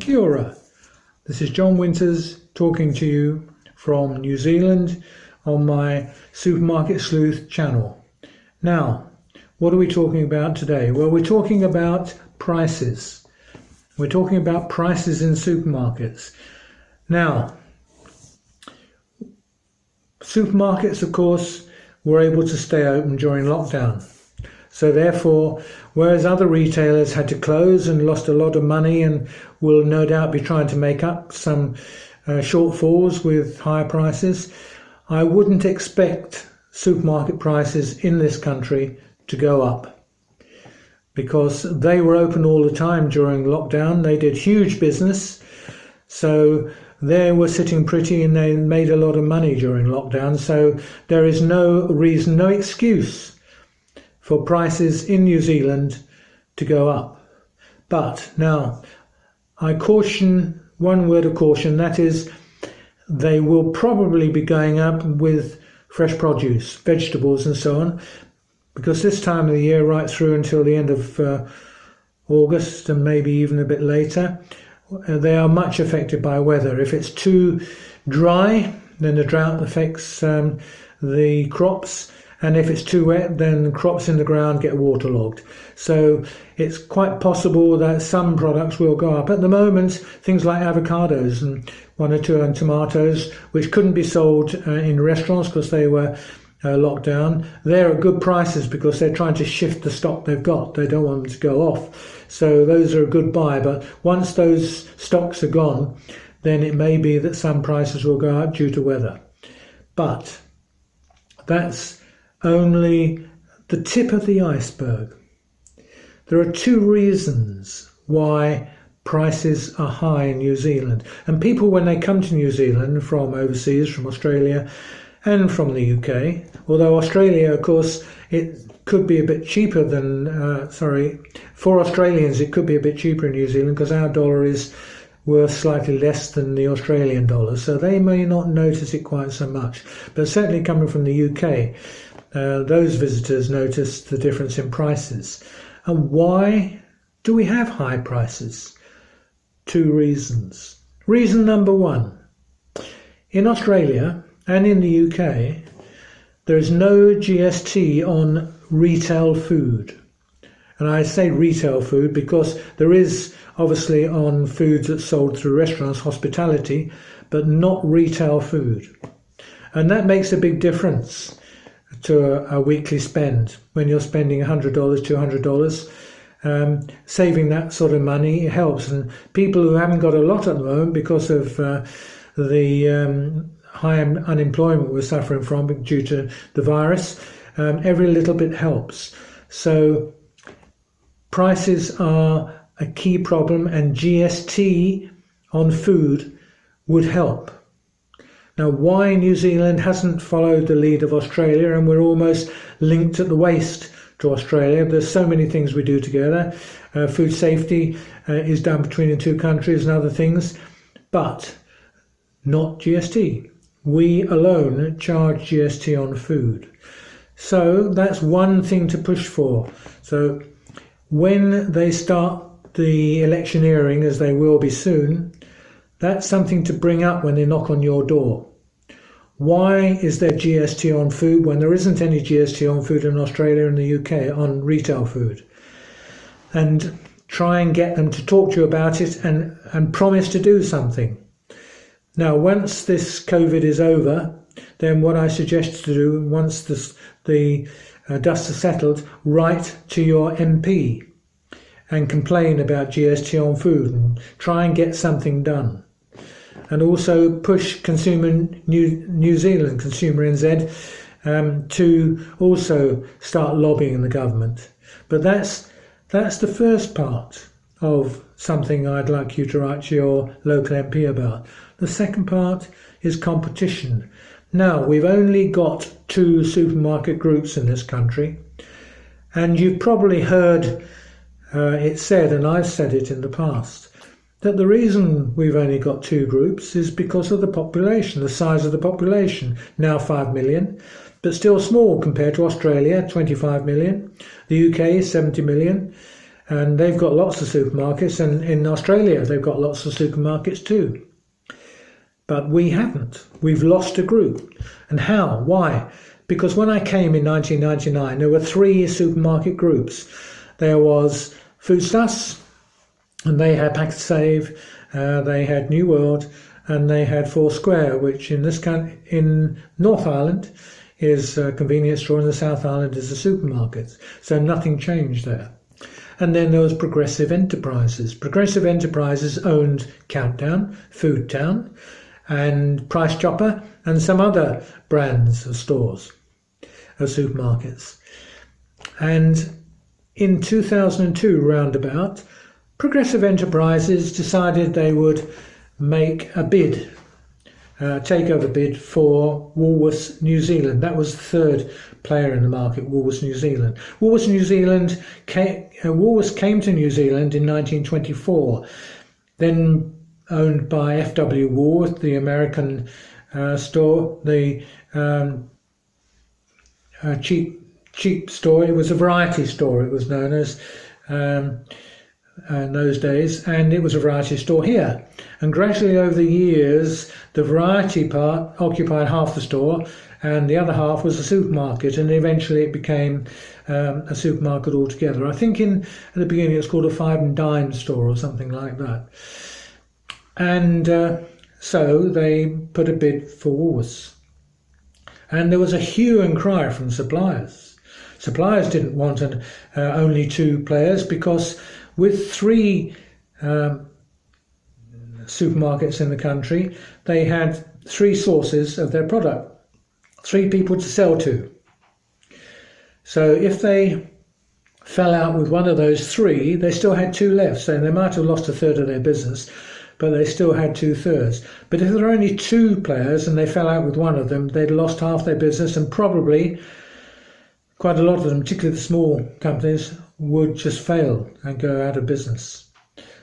Kia ora. This is John Winters talking to you from New Zealand on my Supermarket Sleuth channel. Now, what are we talking about today? Well, we're talking about prices. We're talking about prices in supermarkets. Now, supermarkets, of course, were able to stay open during lockdown. So therefore, whereas other retailers had to close and lost a lot of money and will no doubt be trying to make up some shortfalls with higher prices, I wouldn't expect supermarket prices in this country to go up, because they were open all the time during lockdown. They did huge business, so they were sitting pretty and they made a lot of money during lockdown. So there is no reason, no excuse for prices in New Zealand to go up. But now, I caution, one word of caution, that is, they will probably be going up with fresh produce, vegetables and so on, because this time of the year, right through until the end of August and maybe even a bit later, they are much affected by weather. If it's too dry, then the drought affects the crops. And if it's too wet, then crops in the ground get waterlogged. So it's quite possible that some products will go up. At the moment, things like avocados and one or two and tomatoes, which couldn't be sold in restaurants because they were locked down, they're at good prices because they're trying to shift the stock they've got. They don't want them to go off. So those are a good buy. But once those stocks are gone, then it may be that some prices will go up due to weather. But that's only the tip of the iceberg. There are two reasons why prices are high in New Zealand. And people, when they come to New Zealand from overseas, from Australia and from the UK, although Australia, of course, it could be a bit cheaper than, for Australians it could be a bit cheaper in New Zealand because our dollar is worth slightly less than the Australian dollar. So they may not notice it quite so much. But certainly coming from the UK, those visitors notice the difference in prices. And why do we have high prices? Two reasons. Reason number one, in Australia and in the UK, there is no GST on retail food. And I say retail food because there is obviously on foods that's sold through restaurants, hospitality, but not retail food. And that makes a big difference to a weekly spend. When you're spending $100, $200, saving that sort of money helps. And people who haven't got a lot at the moment because of the high unemployment we're suffering from due to the virus, every little bit helps. So prices are a key problem, and GST on food would help. Now, why New Zealand hasn't followed the lead of Australia, and we're almost linked at the waist to Australia. There's so many things we do together. Food safety is done between the two countries and other things, but not GST. We alone charge GST on food. So that's one thing to push for. So when they start the electioneering, as they will be soon, that's something to bring up when they knock on your door. Why is there GST on food when there isn't any GST on food in Australia and the UK on retail food? And try and get them to talk to you about it and promise to do something. Now, once this COVID is over, then what I suggest to do, once the dust has settled, write to your MP and complain about GST on food and try and get something done. And also push Consumer New Zealand, Consumer NZ, to also start lobbying the government. But that's the first part of something I'd like you to write to your local MP about. The second part is competition. Now, we've only got 2 supermarket groups in this country, and you've probably heard it said, and I've said it in the past, that the reason we've only got 2 groups is because of the population, the size of the population, now 5 million, but still small compared to Australia, 25 million, the UK, 70 million, And they've got lots of supermarkets, and in Australia they've got lots of supermarkets too. But we haven't. We've lost a group. And how? Why? Because when I came in 1999, there were 3 supermarket groups. There was Foodstuffs, and they had Pack and Save, they had New World, and they had Foursquare, which in North Island is a convenience store, and the South Island is a supermarket. So nothing changed there. And then there was Progressive Enterprises. Progressive Enterprises owned Countdown, Foodtown, and Price Chopper, and some other brands of stores, of supermarkets. And in 2002, roundabout, Progressive Enterprises decided they would make a bid, takeover bid for Woolworths New Zealand. That was the third player in the market, Woolworths New Zealand. Woolworths came to New Zealand in 1924, then owned by F.W. Woolworth, the American store, the cheap store. It was a variety store, it was known as in those days, and it was a variety store here. And gradually over the years, the variety part occupied half the store, and the other half was a supermarket, and eventually it became a supermarket altogether. I think at the beginning it was called a 5 and dime store or something like that. And so they put a bid for Woolworths. And there was a hue and cry from suppliers. Suppliers didn't want only 2 players, because with 3 supermarkets in the country, they had 3 sources of their product, 3 people to sell to. So if they fell out with one of those 3, they still had 2 left. So they might have lost a third of their business, but they still had 2/3. But if there were only 2 players and they fell out with one of them, they'd lost half their business, and probably quite a lot of them, particularly the small companies, would just fail and go out of business.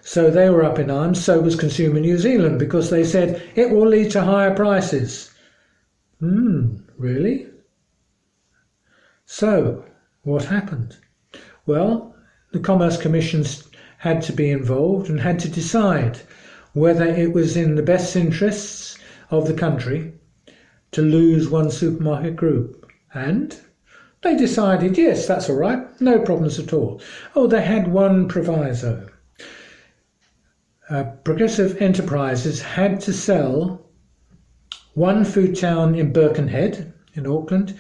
So they were up in arms. So was Consumer New Zealand, because they said it will lead to higher prices. Really? So what happened? Well, the Commerce Commission had to be involved and had to decide whether it was in the best interests of the country to lose one supermarket group. And they decided, yes, that's all right, no problems at all. Oh, they had one proviso. Progressive Enterprises had to sell one Foodtown in Birkenhead in Auckland,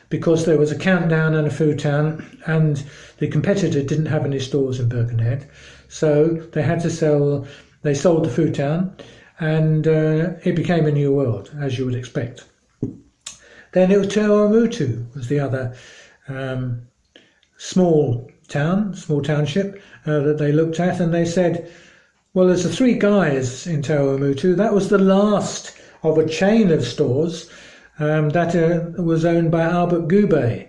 because there was a Countdown and a Foodtown, and the competitor didn't have any stores in Birkenhead. So they had to sell. They sold the Foodtown, and it became a New World, as you would expect. Then it was Te Awamutu, was the other small township that they looked at, and they said, well, there's the 3 guys in Te Awamutu. That was the last of a chain of stores that was owned by Albert Goubet,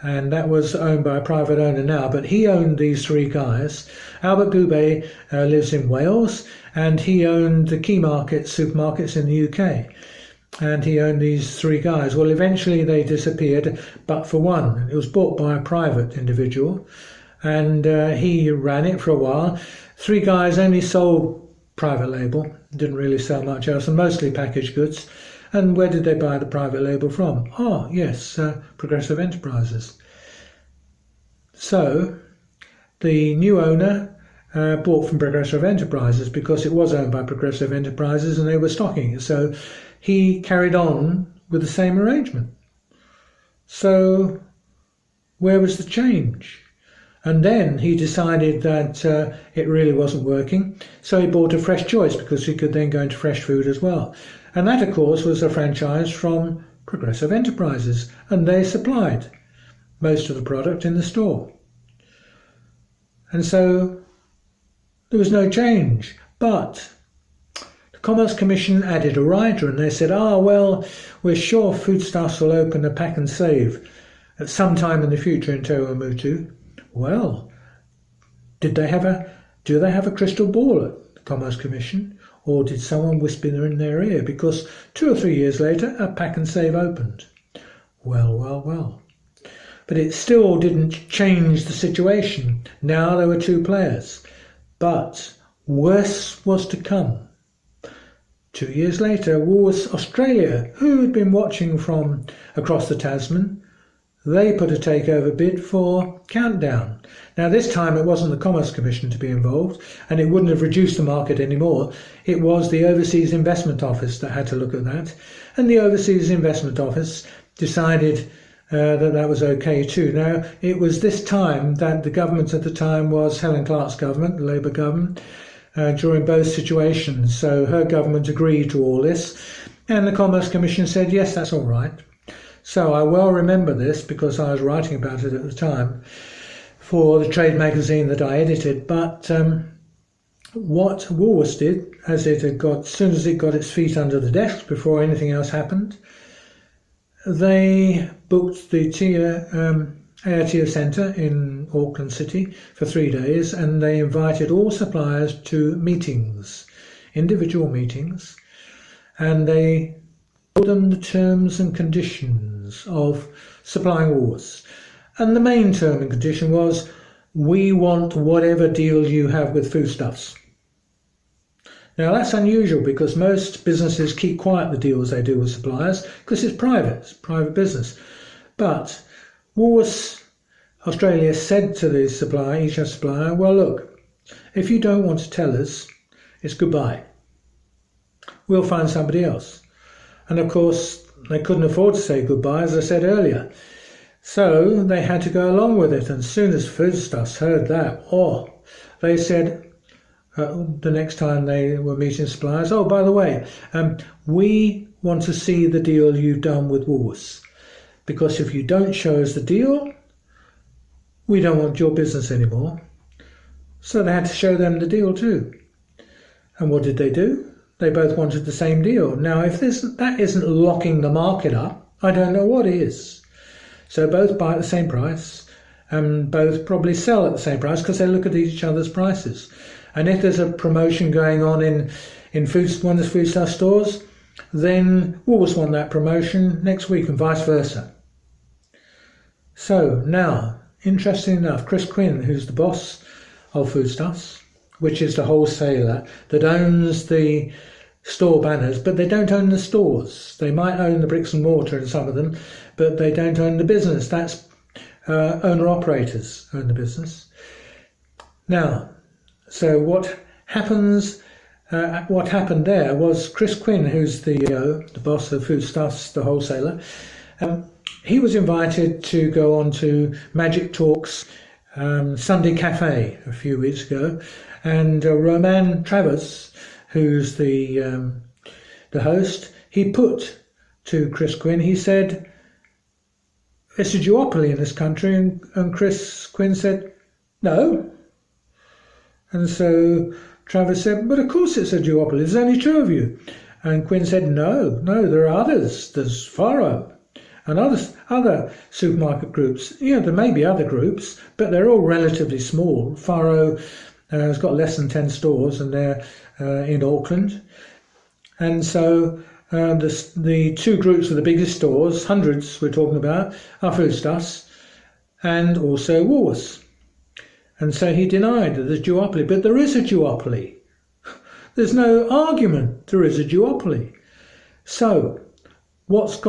and that was owned by a private owner now, but he owned these 3 guys. Albert Goubet lives in Wales, and he owned the Key Market supermarkets in the UK, and he owned these 3 guys. Well, eventually they disappeared, but for one. It was bought by a private individual, and he ran it for a while. 3 guys only sold private label, didn't really sell much else, and mostly packaged goods. And where did they buy the private label from? Oh, yes, Progressive Enterprises. So the new owner bought from Progressive Enterprises, because it was owned by Progressive Enterprises and they were stocking it. So he carried on with the same arrangement. So where was the change? And then he decided that it really wasn't working. So he bought a Fresh Choice, because he could then go into fresh food as well. And that, of course, was a franchise from Progressive Enterprises, and they supplied most of the product in the store. And so there was no change. But the Commerce Commission added a rider, and they said, well, we're sure Foodstuffs will open a Pack and Save at some time in the future in Te Awamutu. Well, do they have a crystal ball at the Commerce Commission? Or did someone whisper in their ear? Because 2 or 3 years later, a Pack and Save opened. Well. But it still didn't change the situation. Now there were two players. But worse was to come. 2 years later, Woolworths Australia, who had been watching from across the Tasman, they put a takeover bid for Countdown. Now this time it wasn't the Commerce Commission to be involved, and it wouldn't have reduced the market anymore. It was the Overseas Investment Office that had to look at that, and the Overseas Investment Office decided that was okay too. Now it was this time that the government at the time was Helen Clark's government, the Labour government, during both situations. So her government agreed to all this, and the Commerce Commission said yes, that's all right. So I well remember this because I was writing about it at the time for the trade magazine that I edited. But what Woolworths did, as soon as it got its feet under the desk before anything else happened, they booked the Aotea Centre in Auckland City for 3 days, and they invited all suppliers to meetings, individual meetings, and they told them the terms and conditions of supplying Woolworths. And the main term and condition was, we want whatever deal you have with foodstuffs. Now that's unusual because most businesses keep quiet the deals they do with suppliers because it's private business. But Woolworths Australia said to the supplier, each supplier, well look, if you don't want to tell us, it's goodbye. We'll find somebody else. And of course, they couldn't afford to say goodbye, as I said earlier. So they had to go along with it. And as soon as Foodstuffs heard that, they said the next time they were meeting suppliers, oh, by the way, we want to see the deal you've done with Woolworths. Because if you don't show us the deal, we don't want your business anymore. So they had to show them the deal too. And what did they do? They both wanted the same deal. Now, if that isn't locking the market up, I don't know what is. So both buy at the same price, and both probably sell at the same price because they look at each other's prices. And if there's a promotion going on in one of the foodstuff stores, then Woolworths want that promotion next week and vice versa. So now, interesting enough, Chris Quinn, who's the boss of Foodstuffs, which is the wholesaler that owns the store banners, but they don't own the stores. They might own the bricks and mortar in some of them, but they don't own the business. That's owner-operators own the business. Now, so what happened there was Chris Quinn, who's the boss of Foodstuffs, the wholesaler, he was invited to go on to Magic Talk's Sunday Cafe a few weeks ago, and Roman Travers, who's the host, he put to Chris Quinn, he said, it's a duopoly in this country, and Chris Quinn said, no. And so Travers said, but of course it's a duopoly, there's only two of you. And Quinn said, no, there are others, there's Faro and other supermarket groups. Yeah, there may be other groups, but they're all relatively small. Faro has got less than 10 stores, and they're in Auckland. And so the two groups of the biggest stores, hundreds we're talking about, are Foodstuffs and also Woolworths. And so he denied that there's a duopoly, but there is a duopoly. There's no argument, there is a duopoly. So what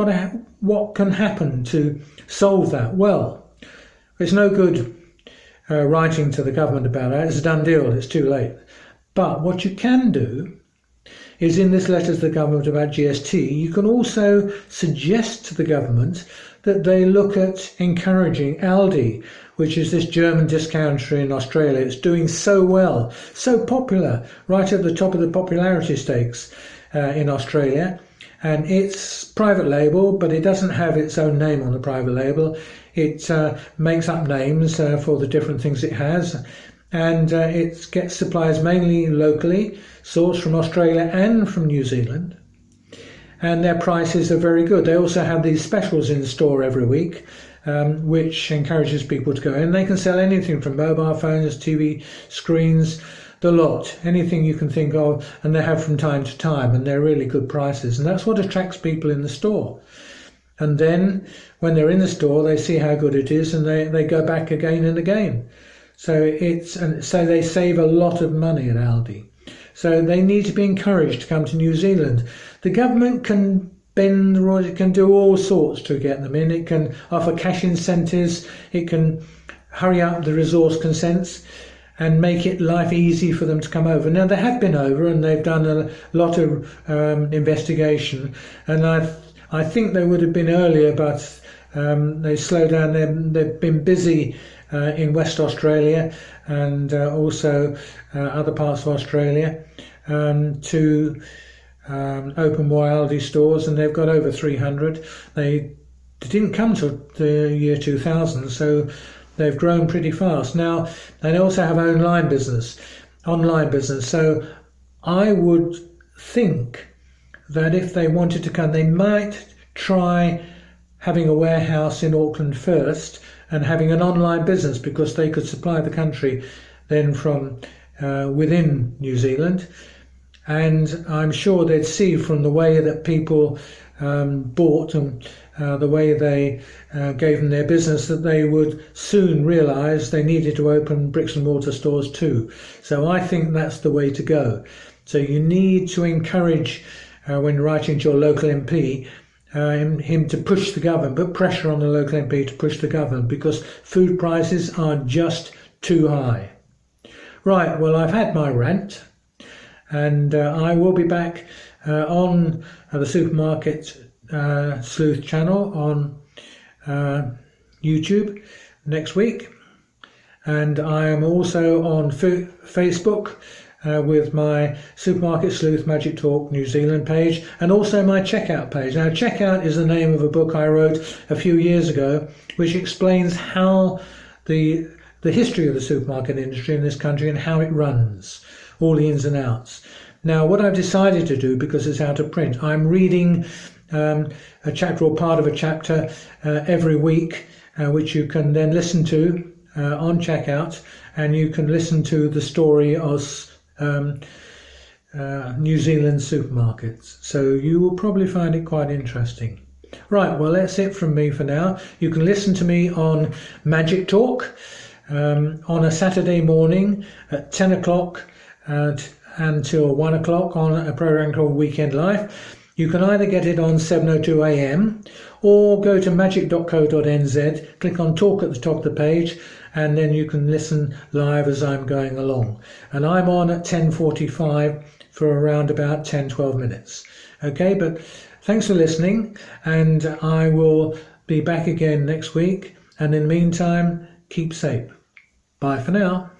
can happen to solve that? Well, it's no good writing to the government about that. It's a done deal, it's too late. But what you can do is, in this letter to the government about GST, you can also suggest to the government that they look at encouraging Aldi, which is this German discounter in Australia. It's doing so well, so popular, right at the top of the popularity stakes in Australia. And it's private label, but it doesn't have its own name on the private label. It makes up names for the different things it has. And it gets supplies mainly locally, sourced from Australia and from New Zealand. And their prices are very good. They also have these specials in the store every week, which encourages people to go in. They can sell anything from mobile phones, TV screens, the lot, anything you can think of, and they have from time to time, and they're really good prices. And that's what attracts people in the store. And then when they're in the store, they see how good it is, and they go back again and again. So they save a lot of money at Aldi. So they need to be encouraged to come to New Zealand. The government can bend the rules, it can do all sorts to get them in. It can offer cash incentives, it can hurry up the resource consents and make it life easy for them to come over. Now, they have been over and they've done a lot of investigation, and I think they would have been earlier, but they slowed down. They've been busy in West Australia and also other parts of Australia to open more Aldi stores, and they've got over 300. They didn't come to the year 2000, so they've grown pretty fast. Now, they also have online business. So I would think that if they wanted to come, they might try having a warehouse in Auckland first and having an online business, because they could supply the country then from within New Zealand. And I'm sure they'd see from the way that people bought and the way they gave them their business that they would soon realise they needed to open bricks and mortar stores too. So I think that's the way to go. So you need to encourage, when writing to your local MP, him to push the government, put pressure on the local MP to push the government, because food prices are just too high. Right, well, I've had my rant, and I will be back on the Supermarket Sleuth channel on YouTube next week, and I am also on Facebook with my Supermarket Sleuth Magic Talk New Zealand page, and also my Checkout page. Now, Checkout is the name of a book I wrote a few years ago, which explains how the history of the supermarket industry in this country and how it runs, all the ins and outs. Now, what I've decided to do, because it's out of print, I'm reading a chapter or part of a chapter every week, which you can then listen to on Checkout, and you can listen to the story of New Zealand supermarkets. So you will probably find it quite interesting. Right, well, that's it from me for now. You can listen to me on Magic Talk on a Saturday morning at 10 o'clock until 1 o'clock on a program called Weekend Life. You can either get it on 7:02 a.m. or go to magic.co.nz, click on Talk at the top of the page, and then you can listen live as I'm going along. And I'm on at 10:45 for around about 10-12 minutes. Okay, but thanks for listening, and I will be back again next week. And in the meantime, keep safe. Bye for now.